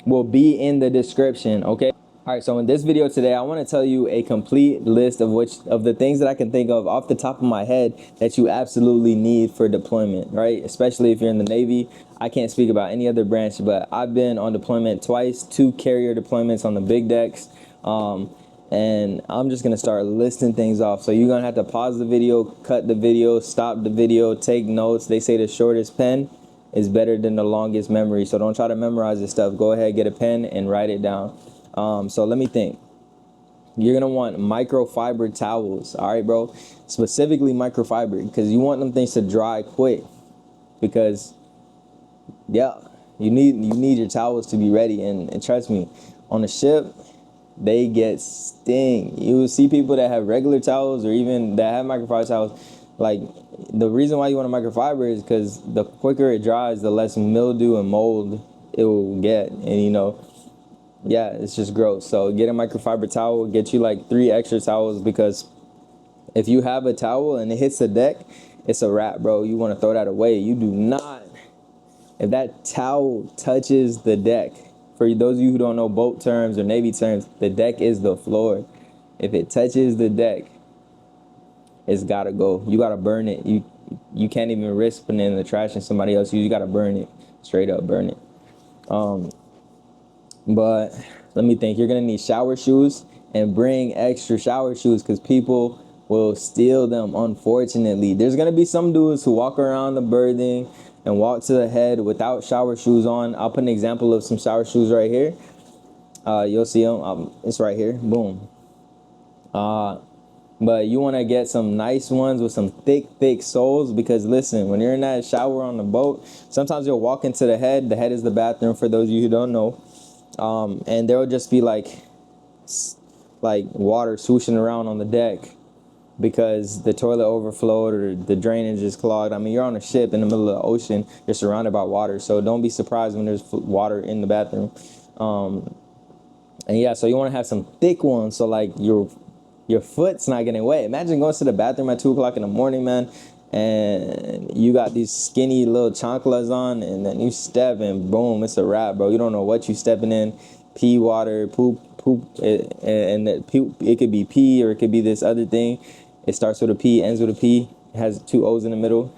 will be in the description, okay? All right, so in this video today, I want to tell you a complete list of the things that I can think of off the top of my head that you absolutely need for deployment, right? Especially if you're in the Navy. I can't speak about any other branch, but I've been on deployment twice, 2 carrier deployments on the big decks. And I'm just gonna start listing things off. So you're gonna have to pause the video, cut the video, stop the video, take notes. They say the shortest pen is better than the longest memory. So don't try to memorize this stuff. Go ahead, get a pen and write it down. So let me think. You're gonna want microfiber towels, all right, bro? Specifically microfiber, because you want them things to dry quick. Because, yeah, you need your towels to be ready. And trust me, on the ship, they get sting. You will see people that have regular towels or even that have microfiber towels. Like, the reason why you want a microfiber is because the quicker it dries, the less mildew and mold it will get. And you know, yeah, it's just gross. So get a microfiber towel, get you like 3 extra towels, because if you have a towel and it hits the deck, it's a wrap, bro. You want to throw that away. You do not. If that towel touches the deck, for those of you who don't know boat terms or Navy terms, the deck is the floor. If it touches the deck, it's gotta go. You gotta burn it. You can't even risk putting it in the trash and somebody else. You gotta burn it. Straight up burn it. But let me think. You're gonna need shower shoes, and bring extra shower shoes because people will steal them, unfortunately. There's gonna be some dudes who walk around the berthing and walk to the head without shower shoes on. I'll put an example of some shower shoes right here. You'll see them. It's right here. Boom. But you want to get some nice ones with some thick soles, because listen, when you're in that shower on the boat, sometimes you'll walk into the head. The head is the bathroom for those of you who don't know. And there will just be like water swooshing around on the deck because the toilet overflowed or the drainage is clogged. I mean, you're on a ship in the middle of the ocean. You're surrounded by water. So don't be surprised when there's water in the bathroom. And yeah, so you want to have some thick ones. So like your foot's not getting wet. Imagine going to the bathroom at 2 o'clock in the morning, man, and you got these skinny little chanclas on, and then you step and boom, it's a wrap, bro. You don't know what you stepping in. Pee water, poop, and it could be pee or it could be this other thing. It starts with a P, ends with a P. It has 2 O's in the middle.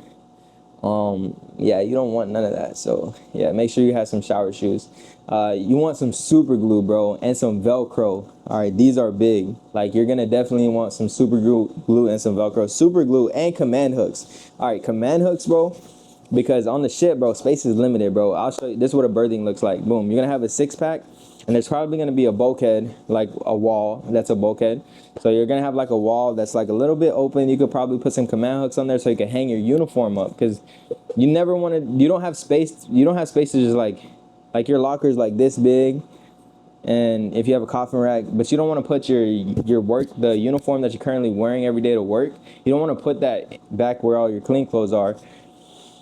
Yeah, you don't want none of that. So yeah, make sure you have some shower shoes. You want some super glue, bro, and some Velcro. All right, these are big. Like, you're gonna definitely want some super glue and some Velcro. Super glue and command hooks. All right, command hooks, bro, because on the ship, bro, space is limited, bro. I'll show you. This is what a berthing looks like. Boom. You're gonna have a 6-pack, and there's probably gonna be a bulkhead, like a wall. That's a bulkhead. So you're gonna have like a wall that's like a little bit open. You could probably put some command hooks on there so you can hang your uniform up, because you never want to. You don't have space. You don't have space to just like your locker is like this big, and if you have a coffin rack, but you don't want to put the uniform that you're currently wearing every day to work, you don't want to put that back where all your clean clothes are,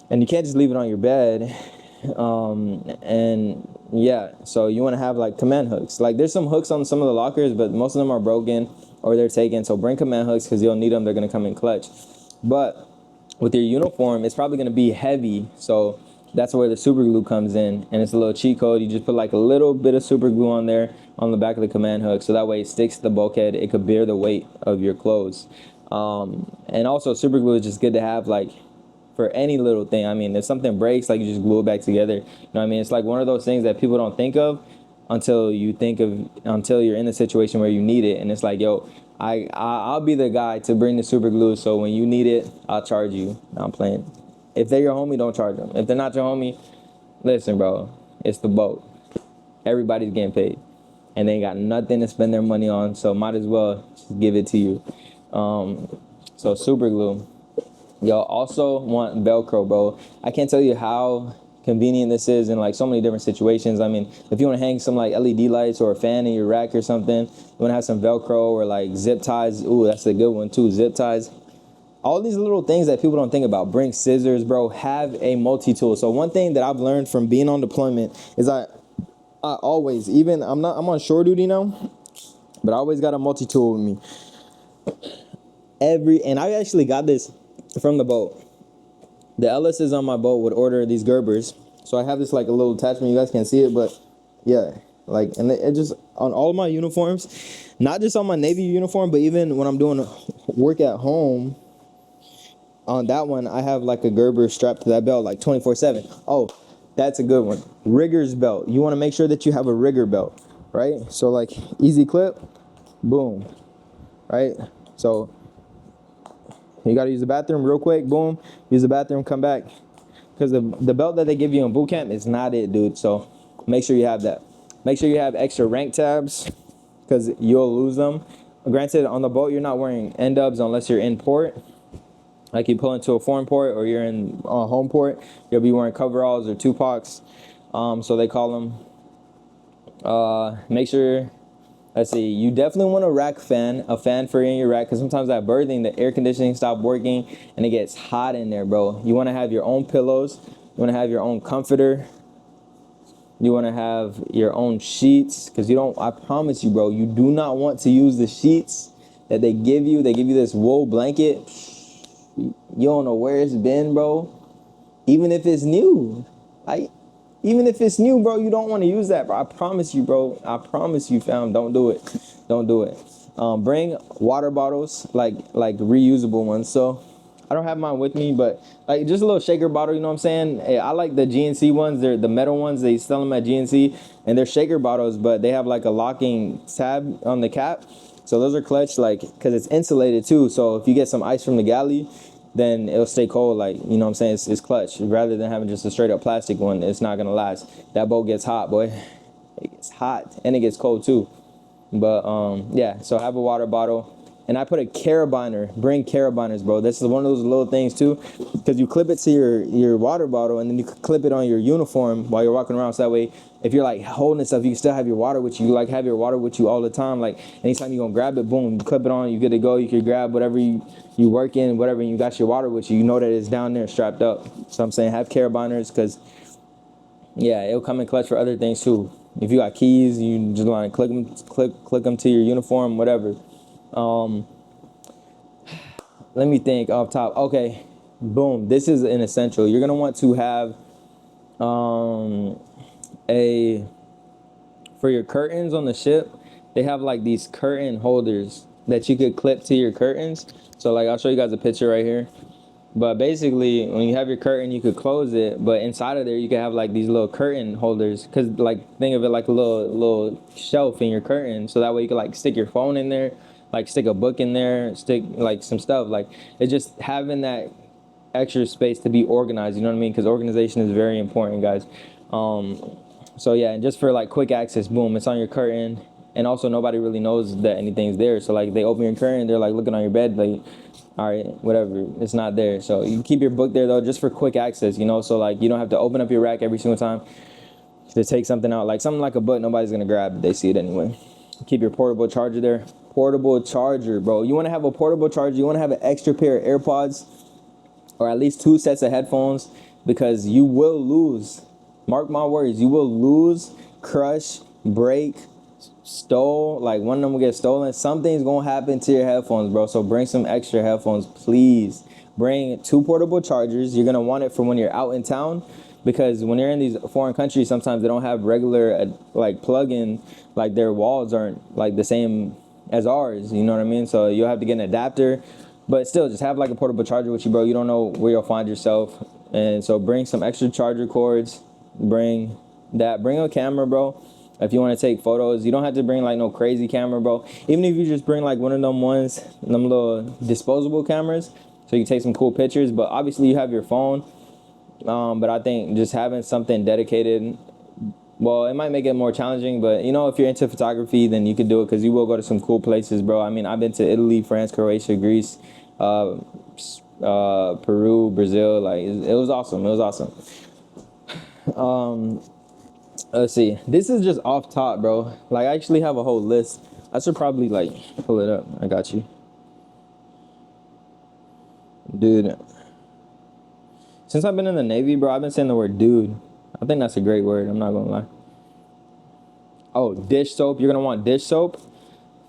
and you can't just leave it on your bed. And yeah, so you want to have like command hooks. Like, there's some hooks on some of the lockers, but most of them are broken or they're taken. So bring command hooks because you'll need them. They're going to come in clutch. But with your uniform, it's probably going to be heavy. So that's where the super glue comes in, and it's a little cheat code. You just put like a little bit of super glue on there on the back of the command hook, so that way it sticks to the bulkhead. It could bear the weight of your clothes. And also, super glue is just good to have, like, for any little thing. I mean, if something breaks, like, you just glue it back together. You know what I mean? It's like one of those things that people don't think of until you're in a situation where you need it, and it's like, yo, I'll be the guy to bring the super glue, so when you need it, I'll charge you. No, I'm playing. If they're your homie, don't charge them. If they're not your homie, listen, bro, it's the boat. Everybody's getting paid, and they ain't got nothing to spend their money on, so might as well just give it to you. So super glue. Y'all also want Velcro, bro. I can't tell you how convenient this is in like so many different situations. I mean, if you want to hang some like LED lights or a fan in your rack or something, you want to have some Velcro or like zip ties. Ooh, that's a good one too, zip ties. All these little things that people don't think about. Bring scissors, bro. Have a multi-tool. So one thing that I've learned from being on deployment is I always, even I'm on shore duty now, but I always got a multi-tool with me. And I actually got this from the boat. The LSs on my boat would order these Gerbers. So I have this like a little attachment. You guys can't see it, but yeah, like, and it just on all of my uniforms, not just on my Navy uniform, but even when I'm doing work at home, on that one, I have like a Gerber strapped to that belt like 24/7. Oh, that's a good one. Rigger's belt. You want to make sure that you have a rigger belt, right? So like easy clip, boom, right? So you got to use the bathroom real quick, boom, use the bathroom, come back. Because the belt that they give you in boot camp is not it, dude. So make sure you have that. Make sure you have extra rank tabs because you'll lose them. Granted, on the boat, you're not wearing N-dubs unless you're in port. Like you pull into a foreign port or you're in home port, you'll be wearing coveralls or Tupacs. So they call them. Make sure, let's see, you definitely want a fan for in your rack, because sometimes at berthing, the air conditioning stops working and it gets hot in there, bro. You want to have your own pillows. You want to have your own comforter. You want to have your own sheets, because I promise you, bro, you do not want to use the sheets that they give you. They give you this wool blanket. You don't know where it's been, bro. Even if it's new. Even if it's new, bro, you don't want to use that, bro. I promise you, bro. I promise you, fam. Don't do it. Don't do it. Bring water bottles, like reusable ones. So I don't have mine with me, but like just a little shaker bottle, you know what I'm saying? Hey, I like the GNC ones. They're the metal ones. They sell them at GNC, and they're shaker bottles, but they have like a locking tab on the cap. So those are clutch, like, because it's insulated too. So if you get some ice from the galley, then it'll stay cold, like, you know what I'm saying? It's clutch. Rather than having just a straight up plastic one, it's not gonna last. That boat gets hot, boy. It gets hot, and it gets cold too. But yeah, so have a water bottle. And I put a carabiner. Bring carabiners, bro. This is one of those little things too, because you clip it to your water bottle, and then you clip it on your uniform while you're walking around. So that way, if you're like holding stuff, you can still have your water with you. You like have your water with you all the time. Like anytime you're gonna grab it, boom, you clip it on, you good to go. You can grab whatever you work in, whatever, and you got your water with you. You know that it's down there strapped up. So I'm saying have carabiners, because yeah, it'll come in clutch for other things too. If you got keys, you just want to click them to your uniform, whatever. Let me think off top. Okay, boom. This is an essential. You're gonna want to have for your curtains on the ship. They have like these curtain holders that you could clip to your curtains. So like I'll show you guys a picture right here. But basically, when you have your curtain, you could close it, but inside of there, you can have like these little curtain holders. Cause like think of it like a little shelf in your curtain, so that way you can like stick your phone in there, like stick a book in there, stick like some stuff. Like it's just having that extra space to be organized. You know what I mean? Because organization is very important, guys. So yeah, and just for like quick access, boom, it's on your curtain, and also nobody really knows that anything's there. So like they open your curtain, they're like looking on your bed, like, all right, whatever, it's not there. So you can keep your book there though, just for quick access, you know. So like you don't have to open up your rack every single time to take something out. Like something like a book, nobody's gonna grab it. They see it anyway. Keep your portable charger there. Portable charger, bro. You want to have a portable charger. You want to have an extra pair of AirPods, or at least 2 sets of headphones, because you will lose. Mark my words, you will lose, crush, break, stole. Like one of them will get stolen. Something's gonna happen to your headphones, bro. So bring some extra headphones, please. Bring 2 portable chargers. You're gonna want it for when you're out in town, because when you're in these foreign countries, sometimes they don't have regular like plug-in. Like their walls aren't like the same as ours. You know what I mean? So you'll have to get an adapter. But still, just have like a portable charger with you, bro. You don't know where you'll find yourself, and so bring some extra charger cords. Bring that. Bring a camera, bro. If you want to take photos, you don't have to bring like no crazy camera, bro. Even if you just bring like one of them ones, them little disposable cameras, so you can take some cool pictures. But obviously you have your phone. But I think just having something dedicated, well, it might make it more challenging. But you know, if you're into photography, then you can do it, because you will go to some cool places, bro. I mean, I've been to Italy, France, Croatia, Greece, Peru, Brazil. Like it was awesome. It was awesome. Let's see. This is just off top, bro. Like I actually have a whole list. I should probably like pull it up. I got you, dude. Since I've been in the Navy, bro, I've been saying the word dude. I think that's a great word. I'm not gonna lie. Oh, dish soap. You're gonna want dish soap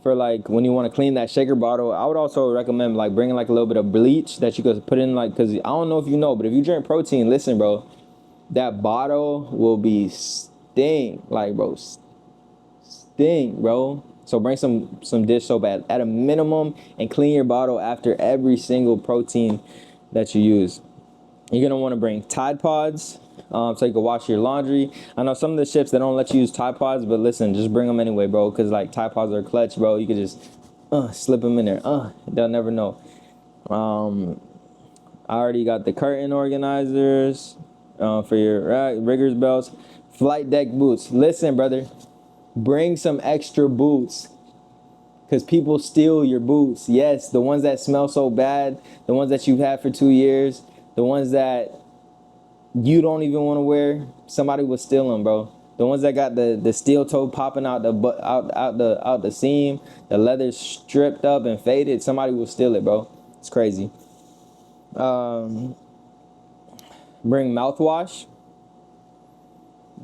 for like when you want to clean that shaker bottle. I would also recommend like bringing like a little bit of bleach that you could put in, like, because I don't know if you know, but if you drink protein, listen, bro, that bottle will be stink, like, bro, stink, bro. So bring some dish soap at a minimum, and clean your bottle after every single protein that you use. You're gonna want to bring Tide Pods, so you can wash your laundry. I know some of the ships, they don't let you use Tide Pods, but listen, just bring them anyway, bro, because like Tide Pods are clutch, bro. You could just slip them in there. They'll never know. I already got the curtain organizers for your rigger's belts. Flight deck boots. Listen, brother, bring some extra boots, because people steal your boots. Yes, the ones that smell so bad, the ones that you've had for 2 years, the ones that you don't even want to wear, somebody will steal them, bro. The ones that got the steel toe popping out the seam, the leather stripped up and faded, somebody will steal it, bro. It's crazy. Bring mouthwash.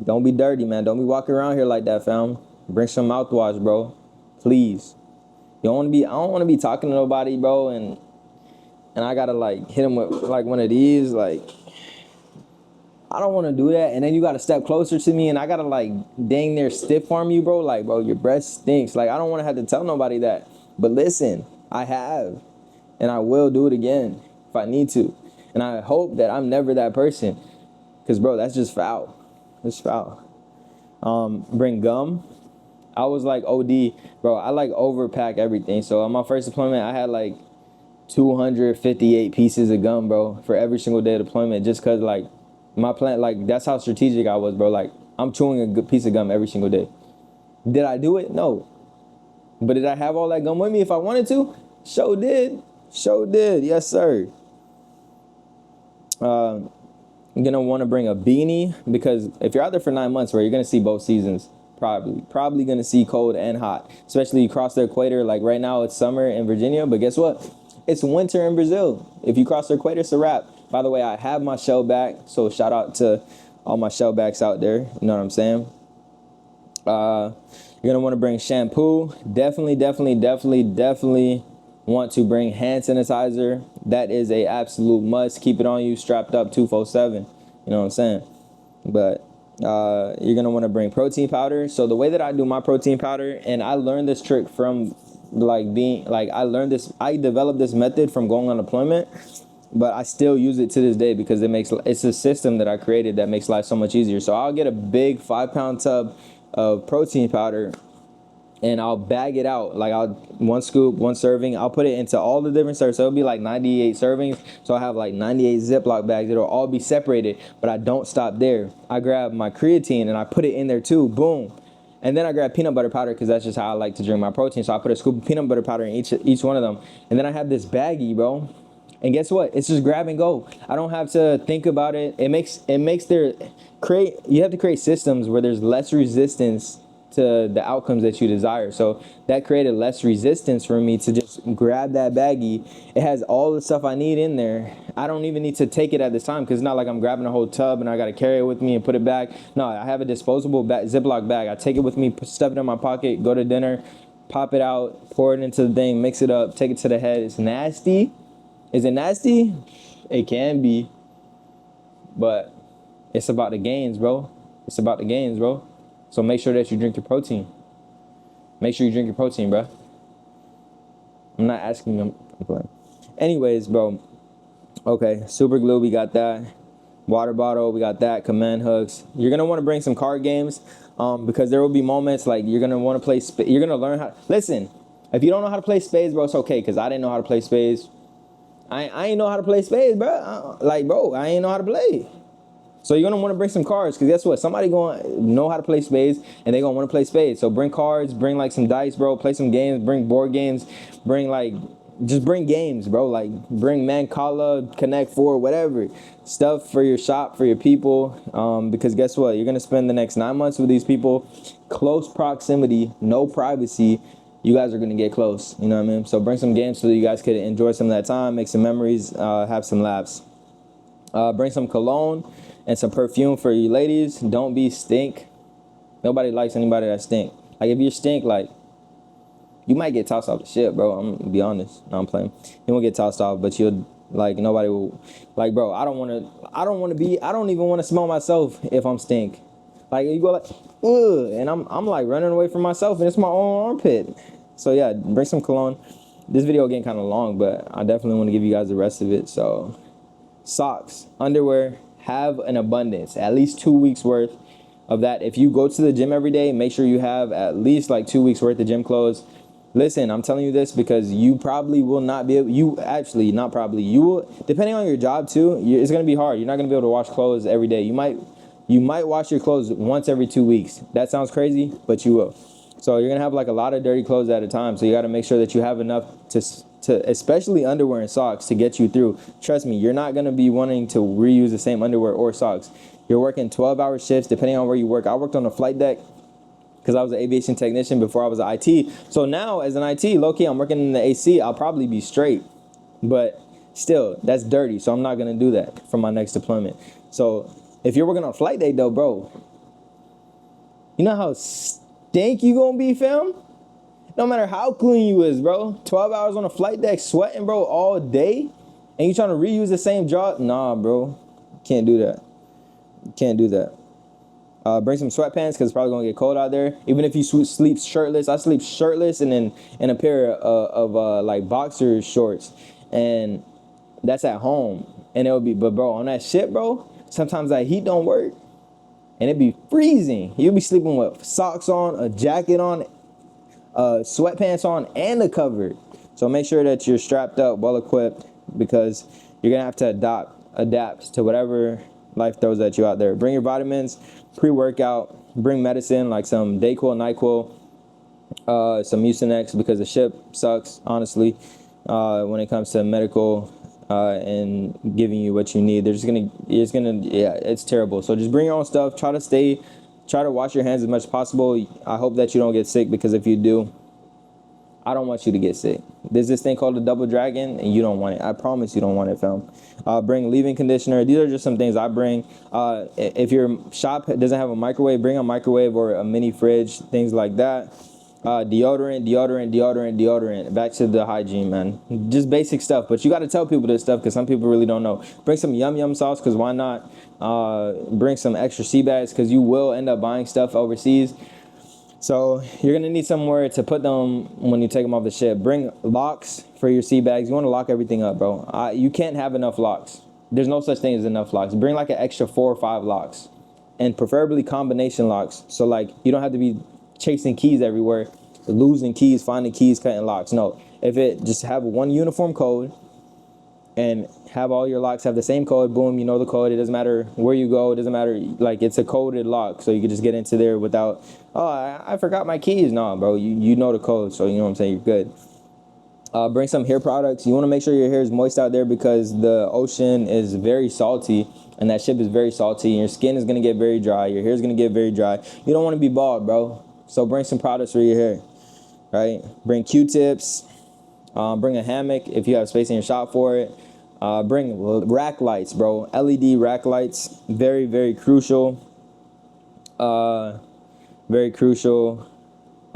Don't be dirty, man. Don't be walking around here like that, fam. Bring some mouthwash, bro. Please. I don't want to be talking to nobody, bro, and I gotta like hit him with like one of these, like, I don't want to do that. And then you got to step closer to me and I got to like dang near stiff arm you, bro. Like, bro, your breath stinks. Like, I don't want to have to tell nobody that. But listen, I have. And I will do it again if I need to. And I hope that I'm never that person. Because, bro, that's just foul. It's foul. Bring gum. I was like OD. Bro, I like overpack everything. So on my first deployment, I had like 258 pieces of gum, bro, for every single day of deployment. Just because, like, my plan, like, that's how strategic I was, bro. Like, I'm chewing a good piece of gum every single day. Did I do it? No. But did I have all that gum with me if I wanted to? Sure did. Sure did. Yes, sir. You're going to want to bring a beanie, because if you're out there for 9 months, bro, you're going to see both seasons. Probably going to see cold and hot, especially you cross the equator. Like right now, it's summer in Virginia, but guess what? It's winter in Brazil. If you cross the equator, it's a wrap. By the way, I have my shell back, so shout out to all my shell backs out there. You know what I'm saying? You're gonna want to bring shampoo. Definitely want to bring hand sanitizer. That is a absolute must. Keep it on you, strapped up 247. You know what I'm saying? But you're gonna want to bring protein powder. So the way that I do my protein powder, and I learned this trick from I developed this method from going on deployment, but I still use it to this day because it's a system that I created that makes life so much easier. So I'll get a big 5-pound tub of protein powder and I'll bag it out. Like, one scoop, one serving, I'll put it into all the different servings. So it'll be like 98 servings. So I have like 98 Ziploc bags. It'll all be separated, but I don't stop there. I grab my creatine and I put it in there too. Boom. And then I grab peanut butter powder because that's just how I like to drink my protein. So I put a scoop of peanut butter powder in each one of them. And then I have this baggie, bro. And guess what? It's just grab and go. I don't have to think about it. You have to create systems where there's less resistance to the outcomes that you desire. So that created less resistance for me to just grab that baggie. It has all the stuff I need in there. I don't even need to take it at this time because it's not like I'm grabbing a whole tub and I got to carry it with me and put it back. No, I have a disposable Ziploc bag. I take it with me, stuff it in my pocket, go to dinner, pop it out, pour it into the thing, mix it up, take it to the head. It's nasty. Is it nasty? It can be. But it's about the gains, bro. It's about the gains, bro. So make sure that you drink your protein. Make sure you drink your protein, bro. I'm not asking them. Anyways, bro. Okay, super glue, we got that. Water bottle, we got that. Command hooks. You're going to want to bring some card games because there will be moments like you're going to want to play. You're going to learn how. Listen, if you don't know how to play spades, bro, it's okay because I didn't know how to play spades. I ain't know how to play spades, bro. I ain't know how to play. So you're going to want to bring some cards because guess what? Somebody going to know how to play spades and they're going to want to play spades. So bring cards, bring like some dice, bro. Play some games, bring board games, just bring games, bro. Like bring Mancala, Connect 4, whatever. Stuff for your shop, for your people. Because guess what? You're going to spend the next 9 months with these people. Close proximity, no privacy. You guys are going to get close. You know what I mean? So bring some games so that you guys could enjoy some of that time, make some memories, have some laughs. Bring some cologne and some perfume for you ladies. Don't be stink. Nobody likes anybody that stink. Like, if you stink, like, you might get tossed off the ship, bro. I'm going to be honest. No, I'm playing. You won't get tossed off, but you'll Like nobody will, like, bro, I don't even want to smell myself if I'm stink. Like you go like, ugh, and I'm like running away from myself, and it's my own armpit. So yeah, bring some cologne. This video getting kind of long, but I definitely want to give you guys the rest of it. So socks, underwear, have an abundance, at least 2 weeks worth of that. If you go to the gym every day, make sure you have at least like 2 weeks worth of gym clothes. Listen, I'm telling you this because you probably will not be able, you actually, not probably, you will, depending on your job too, it's going to be hard. You're not going to be able to wash clothes every day. You might wash your clothes once every 2 weeks. That sounds crazy, but you will. So you're going to have like a lot of dirty clothes at a time. So you got to make sure that you have enough to especially underwear and socks to get you through. Trust me, you're not going to be wanting to reuse the same underwear or socks. You're working 12-hour shifts depending on where you work. I worked on a flight deck because I was an aviation technician before I was an IT. So now as an IT, low-key, I'm working in the AC. I'll probably be straight. But still, that's dirty. So I'm not going to do that for my next deployment. So if you're working on a flight day, though, bro, you know how stink you going to be, fam? No matter how clean you is, bro. 12 hours on a flight deck sweating, bro, all day. And you trying to reuse the same job? Nah, bro. Can't do that. Can't do that. Bring some sweatpants because it's probably going to get cold out there. Even if you sleep shirtless. I sleep shirtless and then in a pair of like boxer shorts. And that's at home. And it'll be, but bro, on that shit, bro, sometimes that heat don't work. And it'd be freezing. You'll be sleeping with socks on, a jacket on, sweatpants on, and a cover. So make sure that you're strapped up, well equipped, because you're going to have to adapt to whatever life throws at you out there. Bring your vitamins, pre-workout, bring medicine like some Dayquil, NyQuil, some Mucinex, because the ship sucks, honestly, when it comes to medical and giving you what you need. It's terrible. So just bring your own stuff. Try to wash your hands as much as possible. I hope that you don't get sick, because if you do, I don't want you to get sick. There's this thing called a double dragon, and you don't want it. I promise you don't want it, fam. Bring leave-in conditioner. These are just some things I bring. If your shop doesn't have a microwave, bring a microwave or a mini fridge, things like that. Deodorant. Back to the hygiene, man. Just basic stuff, but you got to tell people this stuff because some people really don't know. Bring some yum sauce, because why not? Bring some extra sea bags, because you will end up buying stuff overseas. So you're going to need somewhere to put them when you take them off the ship. Bring locks for your sea bags. You want to lock everything up, bro. You can't have enough locks. There's no such thing as enough locks. Bring like an extra 4 or 5 locks, and preferably combination locks. So like you don't have to be chasing keys everywhere, losing keys, finding keys, cutting locks. No, just have one uniform code and have all your locks have the same code. Boom, you know the code. It doesn't matter where you go. It doesn't matter. Like, it's a coded lock, so you can just get into there without, oh, I forgot my keys. No, bro, you know the code, so you know what I'm saying, you're good. Bring some hair products. You want to make sure your hair is moist out there, because the ocean is very salty, and that ship is very salty, and your skin is going to get very dry. Your hair is going to get very dry. You don't want to be bald, bro. So bring some products for your hair, right? Bring Q-tips. Bring a hammock if you have space in your shop for it. Bring rack lights, bro. LED rack lights. Very, very crucial. Very crucial.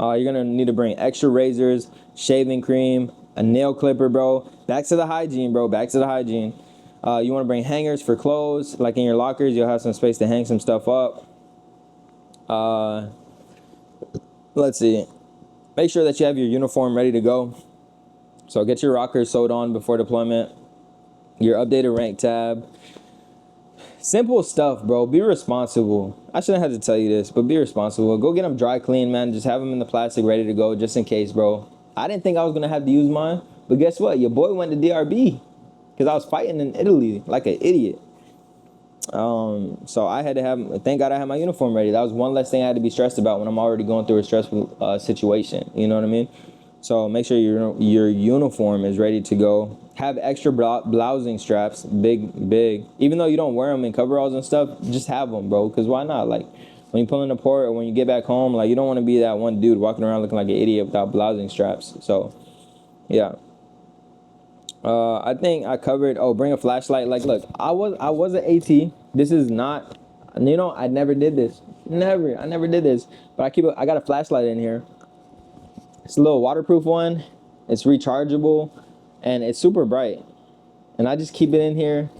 You're going to need to bring extra razors, shaving cream, a nail clipper, bro. Back to the hygiene, bro. Back to the hygiene. You want to bring hangers for clothes. Like in your lockers, you'll have some space to hang some stuff up. Let's see. Make sure that you have your uniform ready to go. So get your rockers sewed on before deployment. Your updated rank tab. Simple stuff, bro. Be responsible. I shouldn't have to tell you this, but be responsible. Go get them dry clean, man. Just have them in the plastic ready to go, just in case, bro. I didn't think I was going to have to use mine, but guess what? Your boy went to DRB because I was fighting in Italy like an idiot. So I had to have, thank God I had my uniform ready. That was one less thing I had to be stressed about when I'm already going through a stressful situation. You know what I mean? So make sure your uniform is ready to go. Have extra blousing straps, big. Even though you don't wear them in coveralls and stuff, just have them, bro. Because why not? Like, when you pull in the port or when you get back home, like, you don't want to be that one dude walking around looking like an idiot without blousing straps. So, yeah. I think I covered. Oh, bring a flashlight. Like, look, I was an AT. This is not, you know, I never did this. I never did this. But I got a flashlight in here. It's a little waterproof one. It's rechargeable, and it's super bright. and I just keep it in here.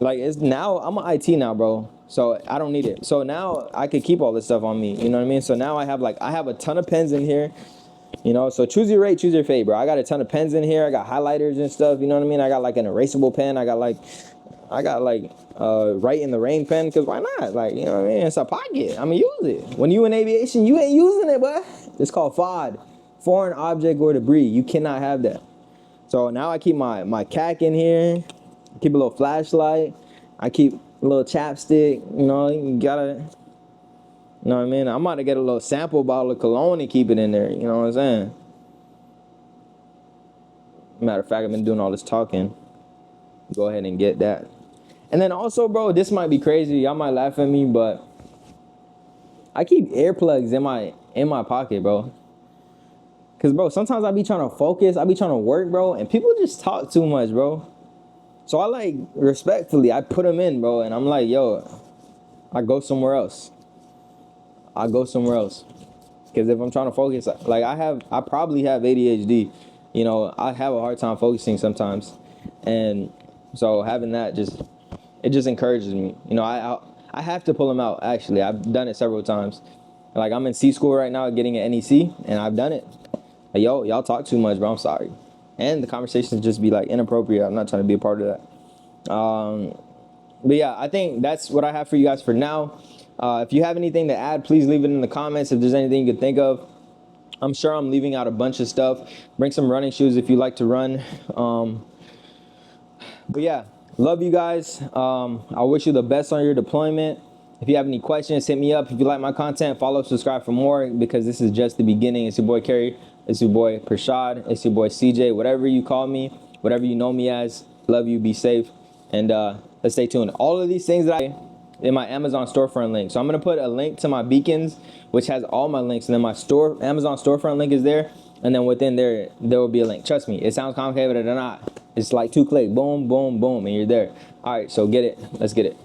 Like, it's now, I'm an IT now, bro. So I don't need it. So now I could keep all this stuff on me. You know what I mean? So now I have a ton of pens in here. You know, so choose your rate, choose your fate, bro. I got a ton of pens in here. I got highlighters and stuff. You know what I mean? I got like an erasable pen. I got like Write in the Rain pen, because why not? Like, you know what I mean? It's a pocket. I'm gonna use it. When you in aviation, you ain't using it, boy. It's called FOD, foreign object or debris. You cannot have that. So now I keep my CAC in here. Keep a little flashlight. I keep a little chapstick. You know, you gotta. You know what I mean? I'm about to get a little sample bottle of cologne and keep it in there. You know what I'm saying? Matter of fact, I've been doing all this talking. Go ahead and get that. And then also, bro, this might be crazy. Y'all might laugh at me, but I keep earplugs in my pocket, bro. Cause, bro, sometimes I be trying to focus. I be trying to work, bro, and people just talk too much, bro. So I like, respectfully, I put them in, bro, and I'm like, yo, I go somewhere else. Because if I'm trying to focus, like I probably have ADHD. You know, I have a hard time focusing sometimes. And so having that it just encourages me. You know, I have to pull them out, actually. I've done it several times. Like, I'm in C school right now getting an NEC, and I've done it. Like, yo, y'all talk too much, bro. I'm sorry. And the conversations just be like inappropriate. I'm not trying to be a part of that. But yeah, I think that's what I have for you guys for now. If you have anything to add, please leave it in the comments. If there's anything you could think of, I'm sure I'm leaving out a bunch of stuff. Bring some running shoes if you like to run. But yeah, love you guys. I wish you the best on your deployment. If you have any questions, hit me up. If you like my content, follow, subscribe for more, because this is just the beginning. It's your boy Kerry. It's your boy Pershad. It's your boy CJ. Whatever you call me, whatever you know me as. Love you. Be safe. And let's stay tuned. All of these things that I in my Amazon storefront link. So I'm going to put a link to my beacons, which has all my links. And then my Amazon storefront link is there. And then within there will be a link. Trust me, it sounds complicated or not. It's like 2 clicks. Boom, boom, boom. And you're there. All right, so get it. Let's get it.